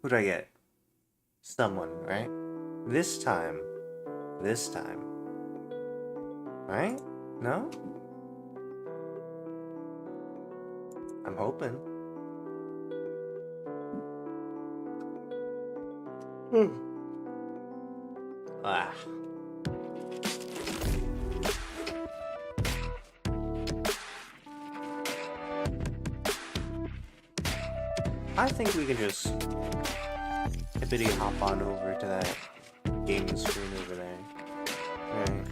Who do I get? Someone, right? This time. This time. Right? No? I'm hoping. Ah. I think we can just hippity hop on over to that gaming screen over there. Right.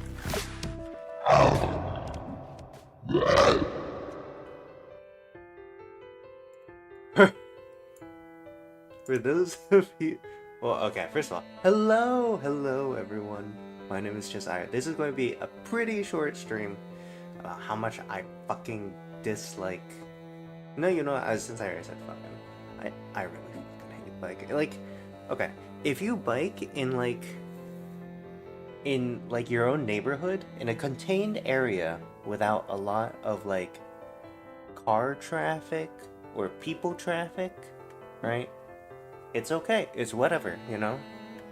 For those of you... Well, okay, first of all, hello everyone. My name is Chess Ire. This is going to be a pretty short stream about how much I fucking dislike... No, you know, since I already said fucking, I really fucking hate biking. Like, okay, if you bike in your own neighborhood, in a contained area without a lot of, like, car traffic or people traffic, right? It's okay. It's whatever, you know?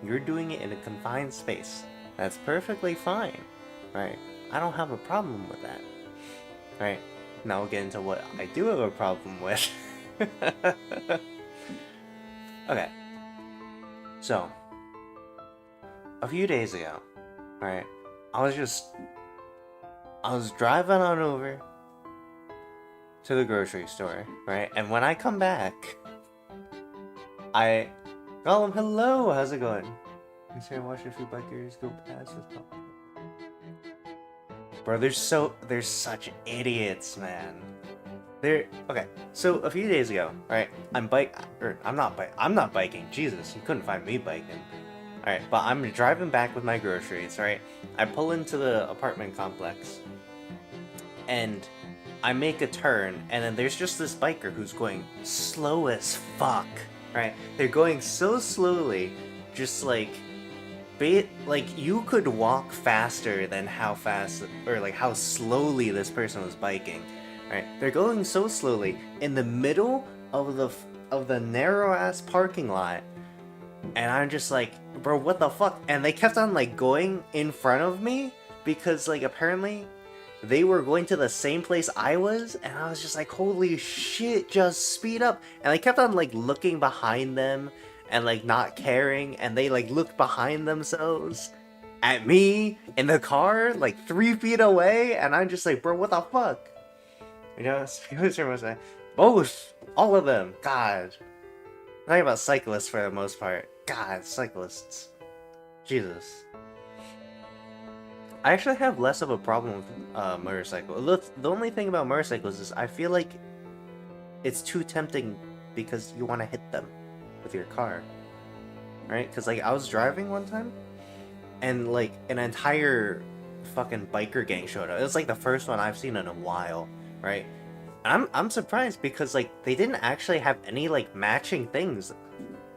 You're doing it in a confined space. That's perfectly fine, right? I don't have a problem with that, right? Now we'll get into what I do have a problem with. Okay. So, a few days ago, right? I was driving on over to the grocery store, right? And when I come back, I call him, hello, how's it going? I'm here watching a few bikers go past this top. Bro, they're such idiots, man. Okay, so a few days ago, right, I'm not biking, Jesus, you couldn't find me biking. Alright, but I'm driving back with my groceries, right? I pull into the apartment complex, and I make a turn, and then there's just this biker who's going slow as fuck, right? They're going so slowly, just like you could walk faster than how fast, or like how slowly this person was biking, right? They're going so slowly in the middle of the narrow ass parking lot, and I'm just like, bro, what the fuck? And they kept on like going in front of me because like apparently they were going to the same place I was, and I was just like, holy shit, just speed up. And they kept on like looking behind them and like not caring, and they like looked behind themselves at me in the car like 3 feet away, and I'm just like, bro, what the fuck? You know, both, all of them, God. I'm talking about cyclists for the most part. God, cyclists. Jesus. I actually have less of a problem with motorcycle. The only thing about motorcycles is I feel like it's too tempting because you want to hit them with your car, right? Because like I was driving one time, and like an entire fucking biker gang showed up. It was like the first one I've seen in a while, right? I'm surprised because like they didn't actually have any like matching things,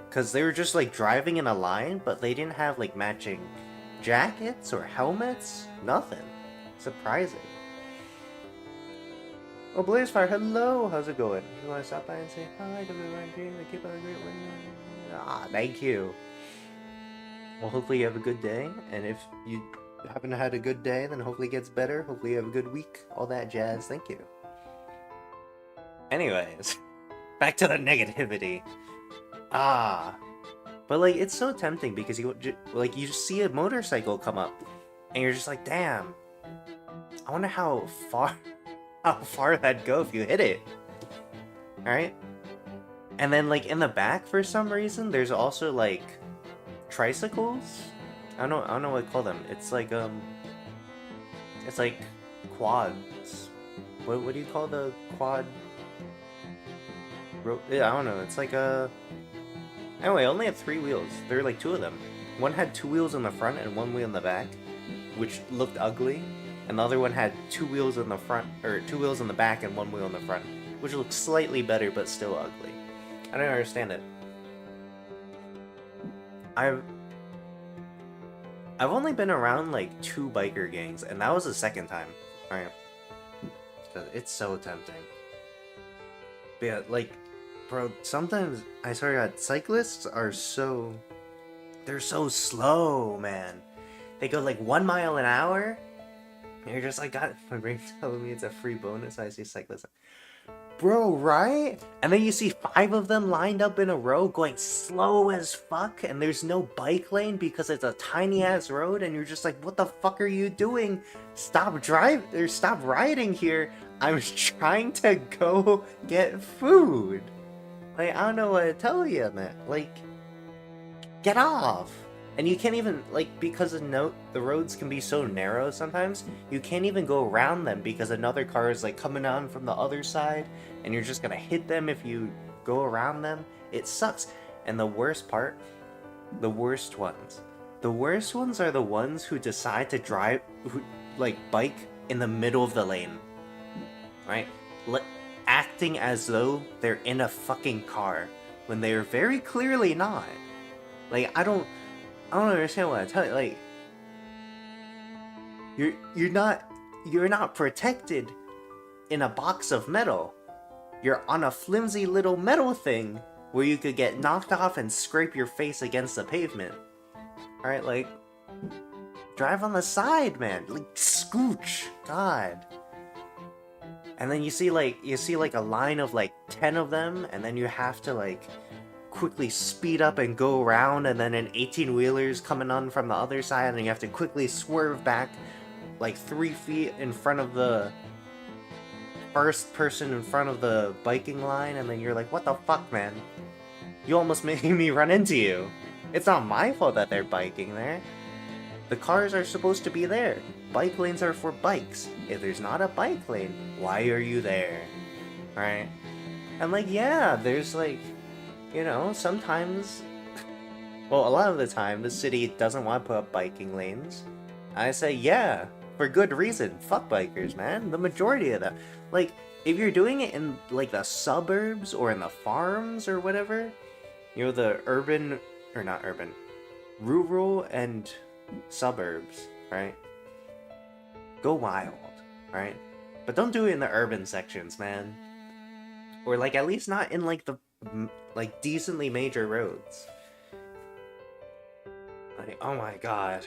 because they were just like driving in a line, but they didn't have like matching jackets or helmets, nothing. Surprising. Oh, Blazefire, hello, how's it going? You want to stop by and say hi to everyone? Keep on a great one. Ah, thank you. Well, hopefully you have a good day, and if you haven't had a good day, then hopefully it gets better. Hopefully you have a good week. All that jazz. Thank you. Anyways, back to the negativity. But like it's so tempting because you see a motorcycle come up, and you're just like, damn. I wonder how far that'd go if you hit it. Alright? And then like in the back for some reason there's also like tricycles. I don't know what to call them. It's like quads. What do you call the quad? Yeah, I don't know. It's like a... Anyway, I only have 3 wheels. There are like 2 of them. One had 2 wheels in the front and 1 wheel in the back, which looked ugly. And the other one had 2 wheels in the front, or 2 wheels in the back and 1 wheel in the front, which looked slightly better but still ugly. I don't understand it. I've only been around like 2 biker gangs, and that was the 2nd time. Alright. It's so tempting. But yeah, like, bro, sometimes I swear to God, cyclists are they're so slow, man. They go like 1 mile an hour. And you're just like, God, my brain's telling me it's a free bonus. I see cyclists. Bro, right? And then you see 5 of them lined up in a row going slow as fuck, and there's no bike lane because it's a tiny ass road, and you're just like, what the fuck are you doing? Stop riding here. I was trying to go get food. Like, I don't know what to tell you, man. Like, get off. And you can't even, like, because the roads can be so narrow sometimes, you can't even go around them because another car is, like, coming on from the other side, and you're just gonna hit them if you go around them. It sucks. And the worst part, the worst ones are the ones who decide to bike in the middle of the lane, right? Acting as though they're in a fucking car when they are very clearly not. Like, I don't understand what I tell you. Like, you're not protected in a box of metal. You're on a flimsy little metal thing where you could get knocked off and scrape your face against the pavement. Alright, like, drive on the side, man. Like, scooch. God. And then you see like a line of like 10 of them, and then you have to like quickly speed up and go around, and then an 18-wheeler's coming on from the other side, and you have to quickly swerve back like 3 feet in front of the first person in front of the biking line, and then you're like, what the fuck, man? You almost made me run into you. It's not my fault that they're biking there. The cars are supposed to be there. Bike lanes are for bikes. If there's not a bike lane, why are you there? Right? And like, yeah, there's like, you know, sometimes, well, a lot of the time, the city doesn't want to put up biking lanes. I say, yeah, for good reason. Fuck bikers, man. The majority of them. Like, if you're doing it in, like, the suburbs or in the farms or whatever, you know, the rural and suburbs, right? Go wild, right? But don't do it in the urban sections, man. Or, like, at least not in, like, the like decently major roads. Like, oh my god.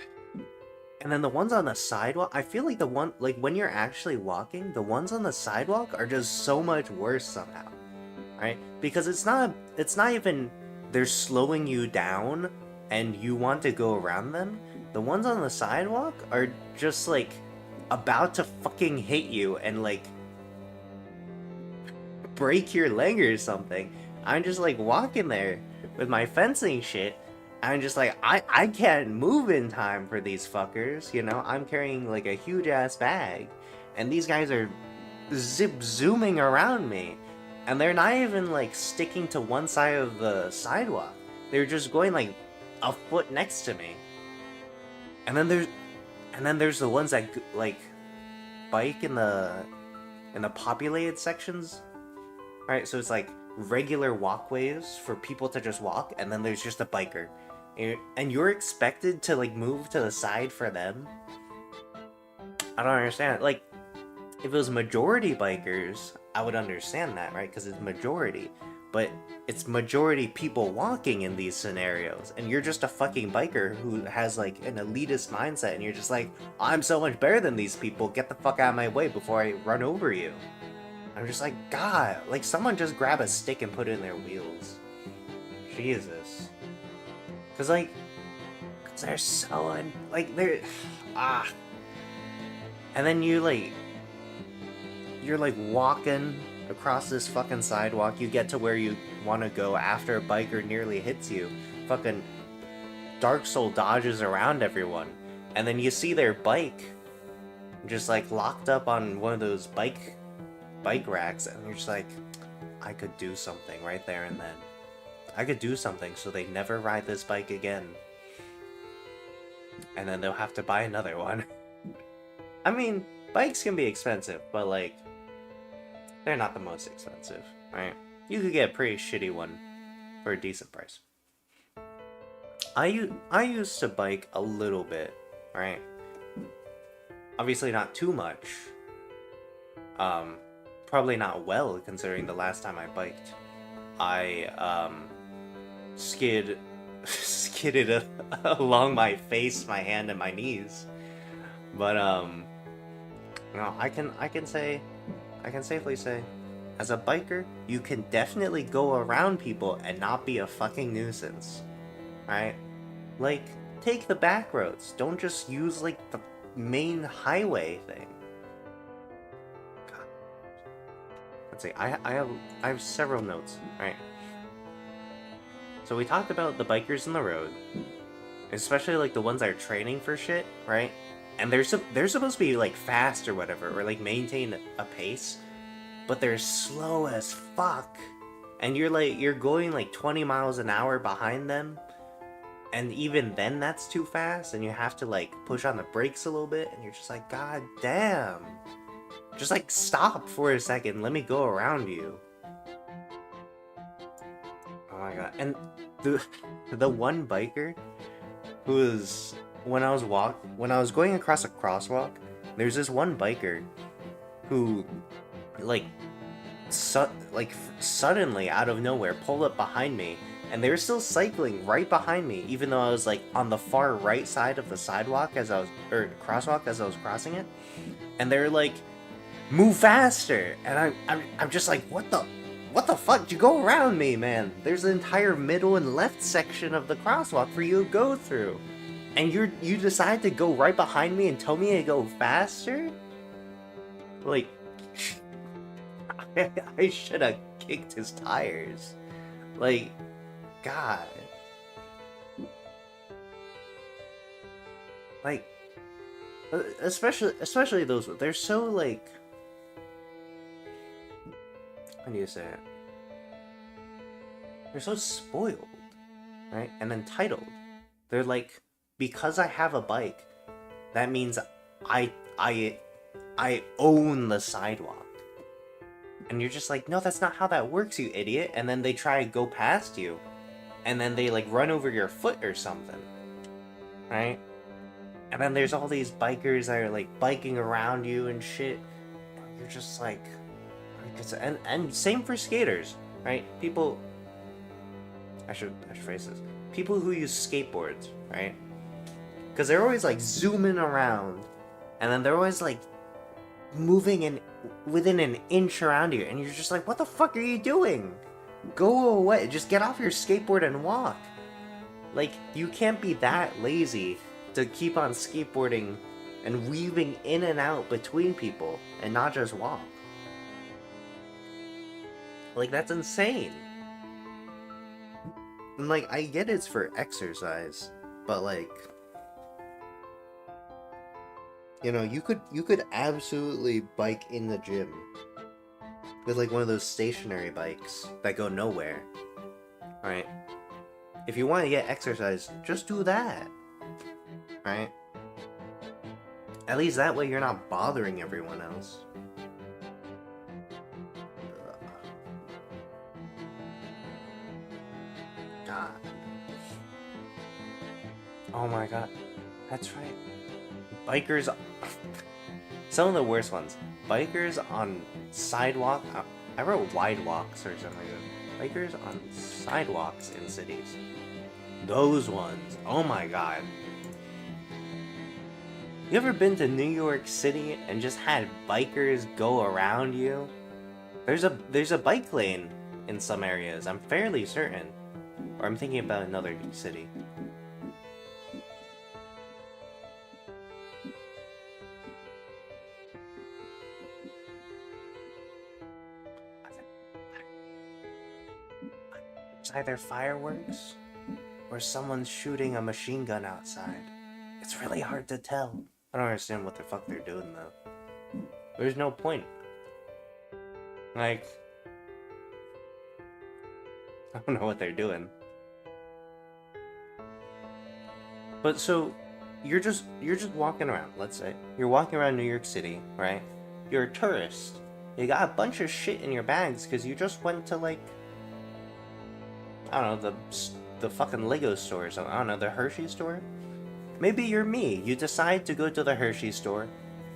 And then the ones on the sidewalk, I feel like when you're actually walking, the ones on the sidewalk are just so much worse somehow. Right? Because it's not even they're slowing you down and you want to go around them. The ones on the sidewalk are just like about to fucking hit you and like break your leg or something. I'm just like walking there with my fencing shit. I'm just like, I can't move in time for these fuckers, you know? I'm carrying like a huge ass bag, and these guys are zooming around me, and they're not even like sticking to one side of the sidewalk. They're just going like a foot next to me. And then there's the ones that like bike in the populated sections. Right, so it's like regular walkways for people to just walk, and then there's just a biker. And you're expected to like move to the side for them? I don't understand. Like, if it was majority bikers, I would understand that, right? Because it's majority. But it's majority people walking in these scenarios, and you're just a fucking biker who has like an elitist mindset, and you're just like, I'm so much better than these people, get the fuck out of my way before I run over you. I'm just like, God, like someone just grab a stick and put it in their wheels. Jesus. Cause they're so, they're, And then you're like walking across this fucking sidewalk, you get to where you want to go after a biker nearly hits you. Fucking Dark Soul dodges around everyone. And then you see their bike just like locked up on one of those bike racks, and you're just like, I could do something right there and then. I could do something so they never ride this bike again. And then they'll have to buy another one. I mean, bikes can be expensive, but like, they're not the most expensive, right? You could get a pretty shitty one for a decent price. I used to bike a little bit, right? Obviously not too much. Probably not well, considering the last time I biked. I skidded along my face, my hand, and my knees. But no, I can safely say, as a biker, you can definitely go around people and not be a fucking nuisance, right? Like, take the back roads. Don't just use like the main highway thing. God. Let's see. I have several notes, right? So we talked about the bikers in the road, especially like the ones that are training for shit, right? And they're supposed to be like fast or whatever, or like maintain a pace, but they're slow as fuck. And you're going like 20 miles an hour behind them, and even then that's too fast, and you have to like push on the brakes a little bit, and you're just like, god damn. Just like stop for a second, let me go around you. Oh my god. And the one biker who was when I was going across a crosswalk, there's this one biker who like suddenly out of nowhere pulled up behind me, and they were still cycling right behind me, even though I was like on the far right side of the sidewalk crosswalk as I was crossing it, and they're like, move faster, and I'm just like, what the fuck? Did you go around me, man? There's an entire middle and left section of the crosswalk for you to go through, and you decide to go right behind me and tell me to go faster? Like, I should have kicked his tires. Like, god. Like, especially those, they're so like, how do you say it? They're so spoiled, right? And entitled. They're like, because I have a bike, that means I own the sidewalk. And you're just like, no, that's not how that works, you idiot. And then they try to go past you, and then they like run over your foot or something, right? And then there's all these bikers that are like biking around you and shit. And you're just like, and same for skaters, right? People, I should phrase this. People who use skateboards, right? Because they're always like zooming around, and then they're always like moving in within an inch around you, and you're just like, what the fuck are you doing? Go away. Just get off your skateboard and walk. Like, you can't be that lazy to keep on skateboarding and weaving in and out between people and not just walk. Like, that's insane. And like, I get it's for exercise, but like, you know, you could absolutely bike in the gym with like one of those stationary bikes that go nowhere, right? If you want to get exercise, just do that, right? At least that way you're not bothering everyone else. God. Oh my god. That's right. Bikers... Some of the worst ones. Bikers on sidewalk... I wrote wide walks or something like that. Bikers on sidewalks in cities. Those ones. Oh my god. You ever been to New York City and just had bikers go around you? There's a bike lane in some areas, I'm fairly certain. Or I'm thinking about another city. It's either fireworks or someone's shooting a machine gun outside. It's really hard to tell. I don't understand what the fuck they're doing though. There's no point. Like, I don't know what they're doing. But so, you're just walking around, let's say. You're walking around New York City, right? You're a tourist. You got a bunch of shit in your bags because you just went to like, I don't know, the fucking Lego store or something. I don't know, the Hershey store? Maybe you're me. You decide to go to the Hershey store,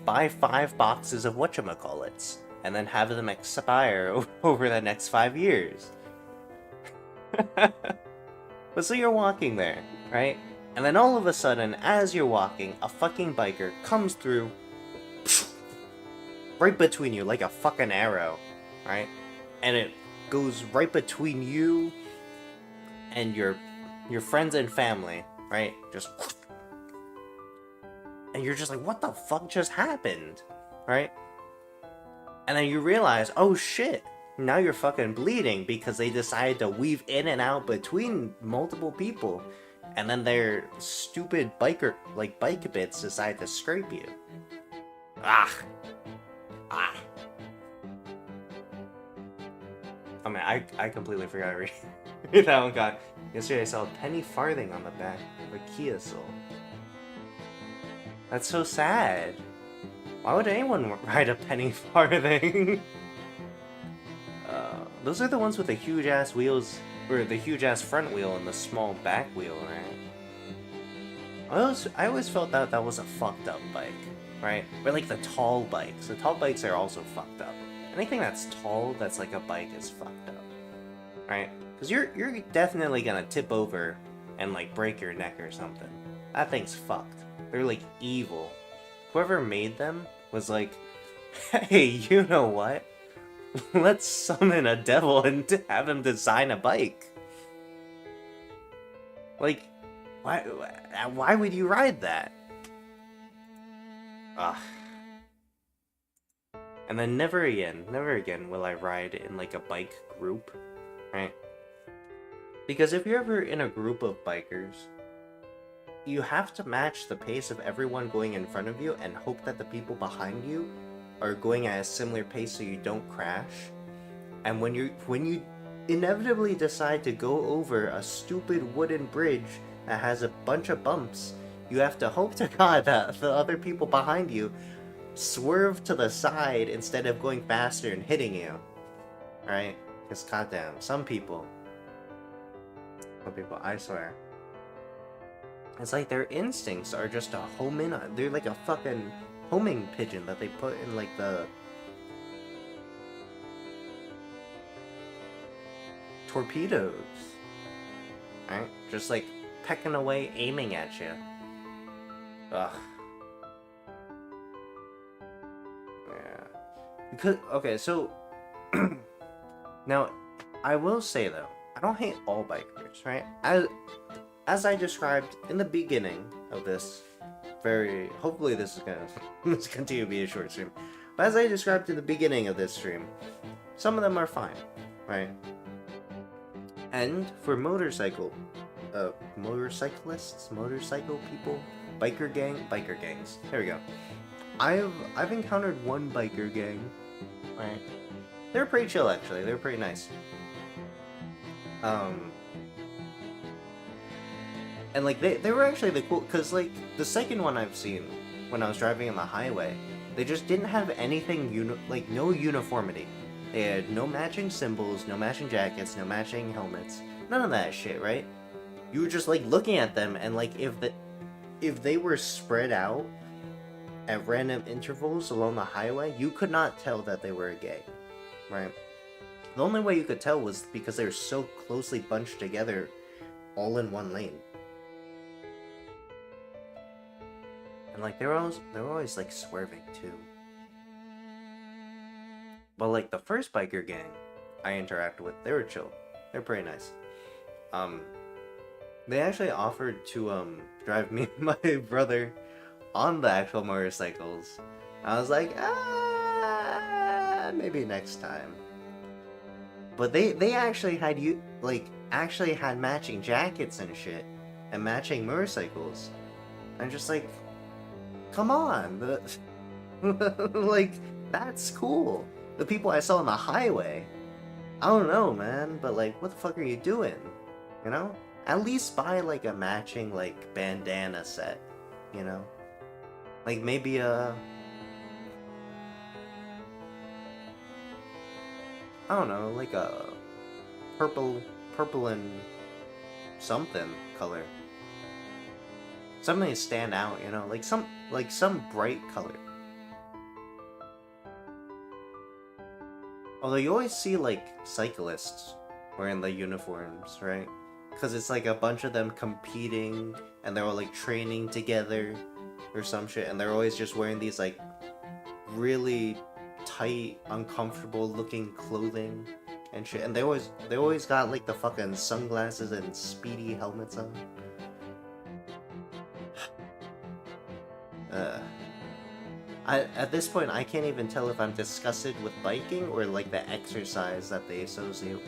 buy 5 boxes of whatchamacallits, and then have them expire over the next 5 years. But so you're walking there, right? And then all of a sudden, as you're walking, a fucking biker comes through right between you like a fucking arrow, right? And it goes right between you and your friends and family, right? Just and you're just like, what the fuck just happened? Right? And then you realize, oh shit, now you're fucking bleeding because they decided to weave in and out between multiple people. And then their stupid bike bits decide to scrape you. Ah. I mean, I completely forgot to read that one. God, yesterday I saw a penny farthing on the back of a Kia Soul. That's so sad. Why would anyone ride a penny farthing? Those are the ones with the huge ass wheels, or the huge ass front wheel and the small back wheel, right? I always felt that was a fucked up bike, right? Or like the tall bikes. The tall bikes are also fucked up. Anything that's tall that's like a bike is fucked up, right? Because you're definitely gonna tip over and like break your neck or something. That thing's fucked. They're like evil. Whoever made them was like, hey, you know what? Let's summon a devil and have him design a bike. Like, why would you ride that? Ugh. And then never again will I ride in like a bike group, right? Because if you're ever in a group of bikers, you have to match the pace of everyone going in front of you and hope that the people behind you are going at a similar pace so you don't crash. And when you inevitably decide to go over a stupid wooden bridge that has a bunch of bumps, you have to hope to God that the other people behind you swerve to the side instead of going faster and hitting you. Right? Because goddamn, some people, I swear. It's like their instincts are just to home in on. They're like a fucking homing pigeon that they put in like the torpedoes. Right? Just like pecking away, aiming at you. Ugh. Yeah. Because, okay, so now I will say though, I don't hate all bikers, right? As I described in the beginning of this hopefully this is gonna continue to be a short stream, but as I described in the beginning of this stream, some of them are fine, right? And for motorcyclists, motorcycle people, biker gangs, there we go. I've encountered one biker gang, right? They're pretty chill actually, they're pretty nice. And like they were actually the cool, cause like the second one I've seen when I was driving on the highway, they just didn't have anything no uniformity. They had no matching symbols, no matching jackets, no matching helmets, none of that shit, right? You were just like looking at them, and like if they were spread out at random intervals along the highway, you could not tell that they were a gang, right? The only way you could tell was because they were so closely bunched together, all in one lane. And like they were always like swerving too. But like the first biker gang I interacted with, they were chill. They're pretty nice. They actually offered to drive me and my brother on the actual motorcycles. I was like, maybe next time. But they actually had matching jackets and shit, and matching motorcycles. I'm just like, come on, like that's cool. The people I saw on the highway, I don't know, man, but like, what the fuck are you doing? You know? At least buy like a matching like bandana set, you know? Like maybe a, I don't know, like a purple and something color. Something to stand out, you know, like some bright color. Although you always see like cyclists wearing the uniforms, right? Because it's like a bunch of them competing, and they're all like training together or some shit, and they're always just wearing these like really tight, uncomfortable looking clothing and shit, and they always got like the fucking sunglasses and speedy helmets on. At this point, I can't even tell if I'm disgusted with biking or like the exercise that they associate,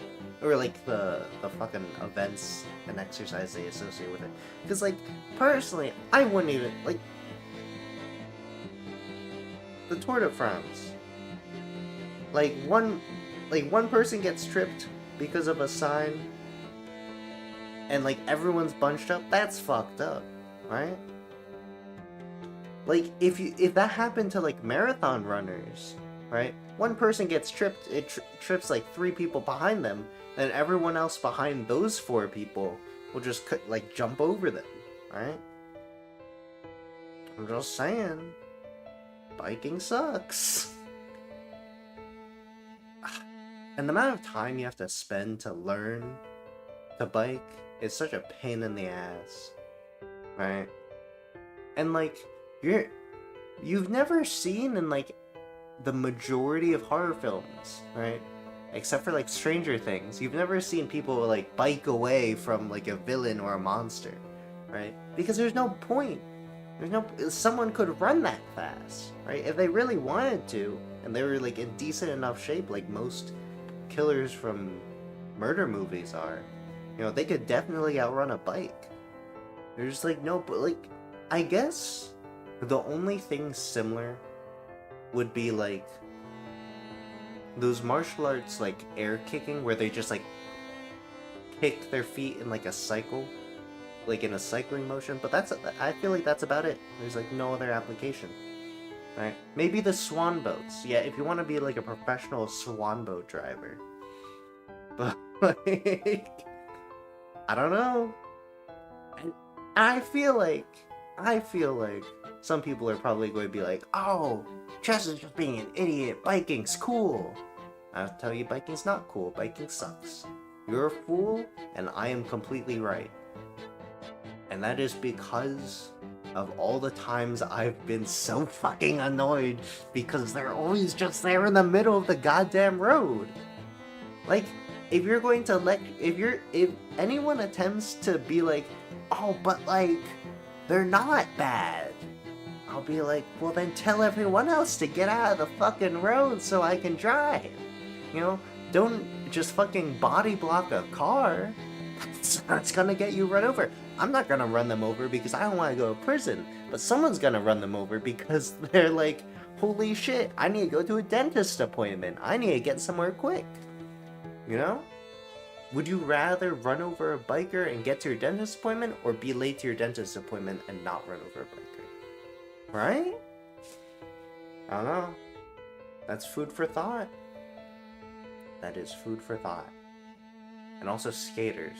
or like the fucking events and exercise they associate with it. Because like personally, I wouldn't even like the Tour de France. Like one person gets tripped because of a sign, and like everyone's bunched up. That's fucked up, right? Like, if that happened to, like, marathon runners, right? One person gets tripped, it trips, like, 3 people behind them, and everyone else behind those 4 people will just, like, jump over them, right? I'm just saying. Biking sucks. And the amount of time you have to spend to learn to bike is such a pain in the ass, right? And, like, you've never seen in like the majority of horror films, right? Except for like Stranger Things, you've never seen people like bike away from like a villain or a monster, right? Because there's no point. Someone could run that fast, right? If they really wanted to, and they were like in decent enough shape, like most killers from murder movies are, you know, they could definitely outrun a bike. There's like no, but like, I guess the only thing similar would be like those martial arts like air kicking where they just like kick their feet in like a cycle, like in a cycling motion, but I feel like that's about it. There's like no other application, right? Maybe the swan boats. Yeah, if you want to be like a professional swan boat driver. But like, I don't know. And I feel like some people are probably going to be like, oh, Chess is just being an idiot, biking's cool. I'll tell you, biking's not cool, biking sucks. You're a fool, and I am completely right. And that is because of all the times I've been so fucking annoyed because they're always just there in the middle of the goddamn road. Like, if you're going to if anyone attempts to be like, oh, but like, they're not bad, I'll be like, well then tell everyone else to get out of the fucking road so I can drive. You know? Don't just fucking body block a car. That's gonna get you run over. I'm not gonna run them over because I don't want to go to prison, but someone's gonna run them over because they're like, holy shit, I need to go to a dentist appointment. I need to get somewhere quick. You know? Would you rather run over a biker and get to your dentist appointment, or be late to your dentist appointment and not run over a biker? Right? I don't know. That's food for thought. That is food for thought. And also skaters.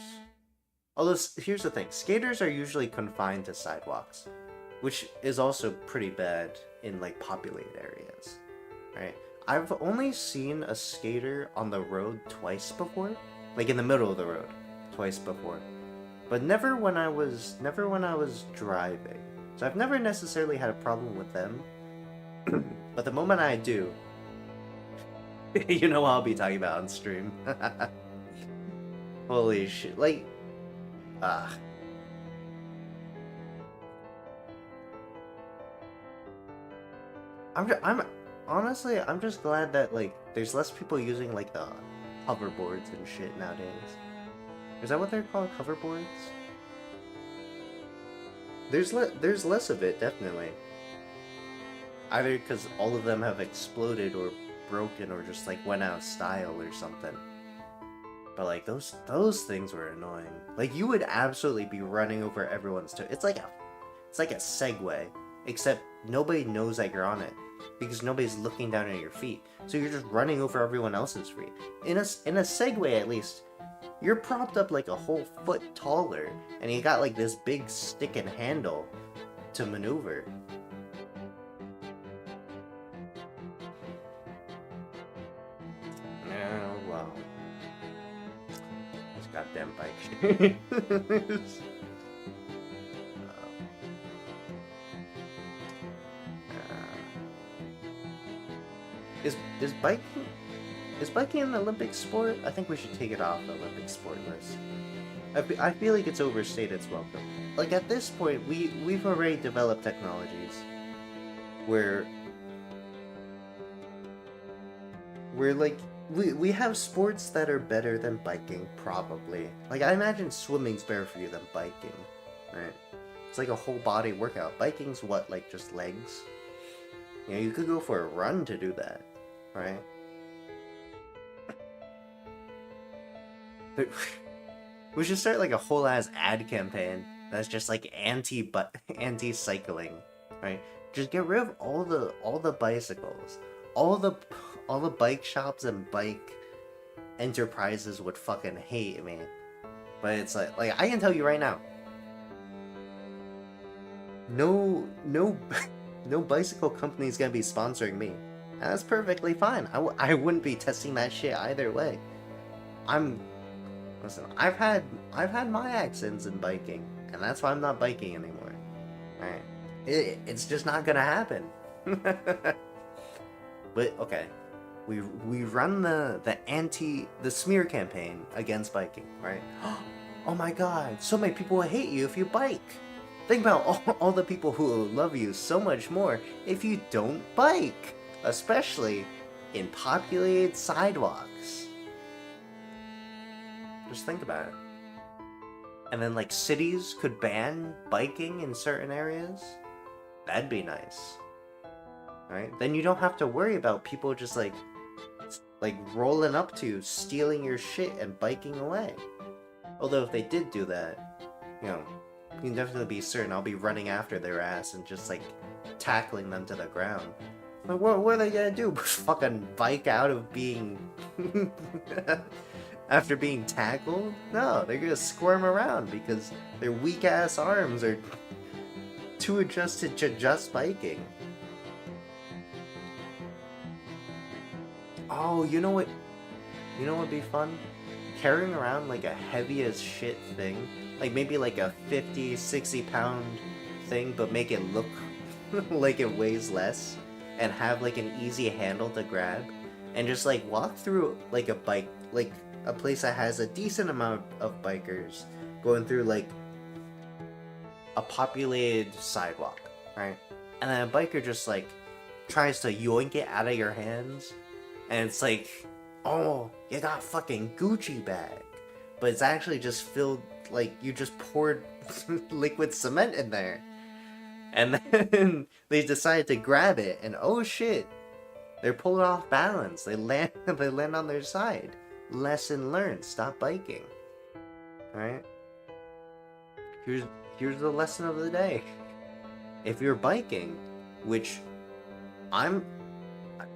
Although, here's the thing. Skaters are usually confined to sidewalks, which is also pretty bad in, like, populated areas. Right? I've only seen a skater on the road twice before. Like, in the middle of the road. Twice before. But never when I was driving. So I've never necessarily had a problem with them. But the moment I do, you know what I'll be talking about on stream. Holy shit. Like, I'm honestly, I'm just glad that, like, there's less people using, like, the hoverboards and shit nowadays. Is that what they're called? Hoverboards? There's less of it, definitely. Either because all of them have exploded or broken or just, like, went out of style or something. But, like, those things were annoying. Like, you would absolutely be running over everyone's toe. It's like a Segway, except nobody knows that you're on it because nobody's looking down at your feet. So you're just running over everyone else's feet. In a Segway, at least, you're propped up like a whole foot taller, and you got like this big stick and handle to maneuver. Oh, wow. Is biking an Olympic sport? I think we should take it off the Olympic sport list. I feel like it's overstated its welcome. Like at this point, we've already developed technologies where like we have sports that are better than biking, probably. Like I imagine swimming's better for you than biking, right? It's like a whole body workout. Biking's what, like just legs? You know, you could go for a run to do that, right? But we should start like a whole ass ad campaign that's just like anti-cycling, right? Just get rid of all the bicycles, all the bike shops and bike enterprises would fucking hate me. But it's like I can tell you right now, no bicycle company is gonna be sponsoring me, and that's perfectly fine. I wouldn't be testing that shit either way. Listen, I've had my accidents in biking, and that's why I'm not biking anymore. Alright. It's just not gonna happen. But okay. We run the smear campaign against biking, right? Oh my god, so many people will hate you if you bike. Think about all the people who will love you so much more if you don't bike, especially in populated sidewalks. Just think about it. And then like cities could ban biking in certain areas. That'd be nice. Right? Then you don't have to worry about people just like rolling up to you, stealing your shit and biking away. Although if they did do that, you know, you can definitely be certain I'll be running after their ass and just like tackling them to the ground. Like, what are they gonna do? Fucking bike out of being after being tackled? No, they're gonna squirm around because their weak ass arms are too adjusted to just biking. Oh, you know what? You know what'd be fun? Carrying around like a heavy as shit thing. Like maybe like a 50, 60 pound thing, but make it look like it weighs less. And have like an easy handle to grab. And just like walk through like a bike, like a place that has a decent amount of bikers going through like a populated sidewalk, right? And then a biker just like tries to yoink it out of your hands. And it's like, oh, you got a fucking Gucci bag. But it's actually just filled, like, you just poured liquid cement in there. And then they decide to grab it, and oh shit, they're pulling off balance. They land on their side. Lesson learned, stop biking. Alright? Here's the lesson of the day. If you're biking, which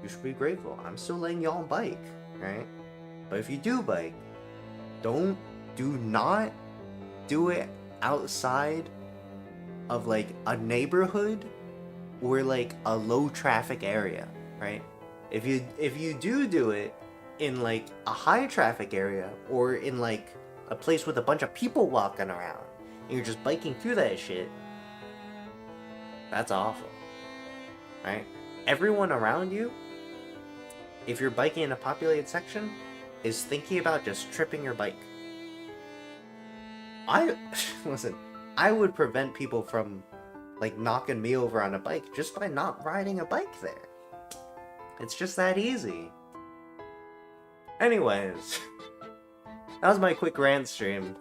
you should be grateful. I'm still letting y'all bike, right? But if you do bike, do not do it outside of like a neighborhood or like a low traffic area, right? If you do it in like a high traffic area or in like a place with a bunch of people walking around and you're just biking through that shit, that's awful, right? Everyone around you, if you're biking in a populated section, is thinking about just tripping your bike. Listen, I would prevent people from like knocking me over on a bike just by not riding a bike there. It's just that easy. Anyways, that was my quick rant stream.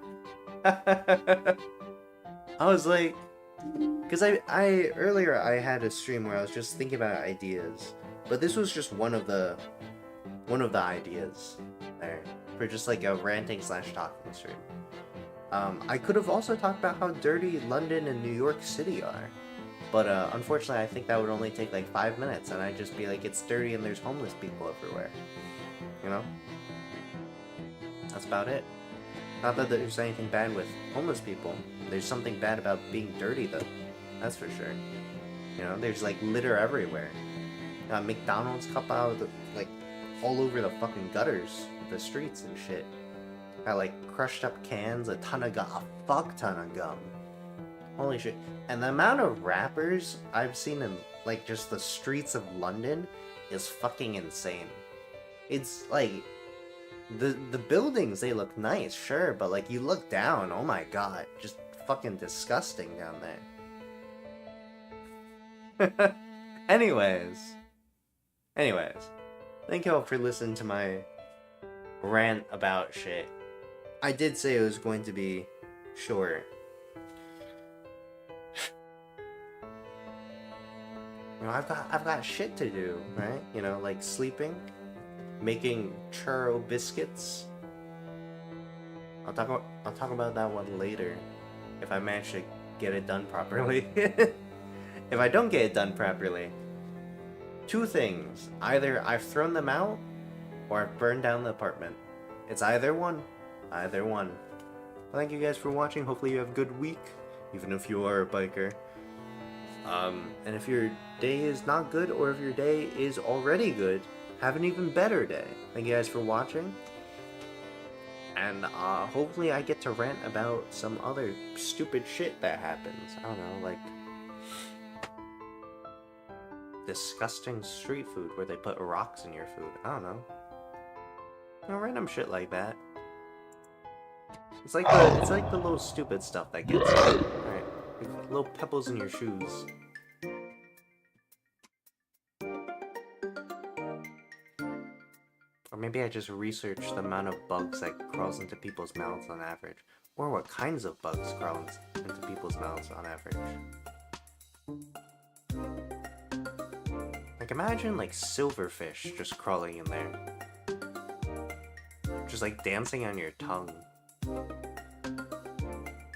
I was like, because I earlier I had a stream where I was just thinking about ideas, but this was just one of the ideas there for just like a ranting / talking stream. I could have also talked about how dirty London and New York City are, but unfortunately I think that would only take like 5 minutes, and I'd just be like, it's dirty and there's homeless people everywhere. You know? That's about it. Not that there's anything bad with homeless people. There's something bad about being dirty though. That's for sure. You know, there's like litter everywhere. McDonald's cup out like all over the fucking gutters, the streets and shit. Got like crushed up cans, a fuck ton of gum. Holy shit. And the amount of rappers I've seen in like just the streets of London is fucking insane. It's like the buildings, they look nice, sure, but like you look down, oh my god, just fucking disgusting down there. Anyways, thank y'all for listening to my rant about shit. I did say it was going to be short. You know, I've got shit to do, right? You know, like sleeping, making churro biscuits. I'll talk about that one later, if I manage to get it done properly. If I don't get it done properly, two things: either I've thrown them out, or I've burned down the apartment. It's either one. Either one. Thank you guys for watching. Hopefully you have a good week, even if you are a biker. And if your day is not good, or if your day is already good, have an even better day. Thank you guys for watching. And hopefully I get to rant about some other stupid shit that happens. I don't know, like disgusting street food where they put rocks in your food. I don't know. You know, random shit like that. It's like the little stupid stuff that gets you. Alright. Like little pebbles in your shoes. Or maybe I just researched the amount of bugs that crawls into people's mouths on average. Or what kinds of bugs crawl into people's mouths on average. Like imagine like silverfish just crawling in there. Just like dancing on your tongue.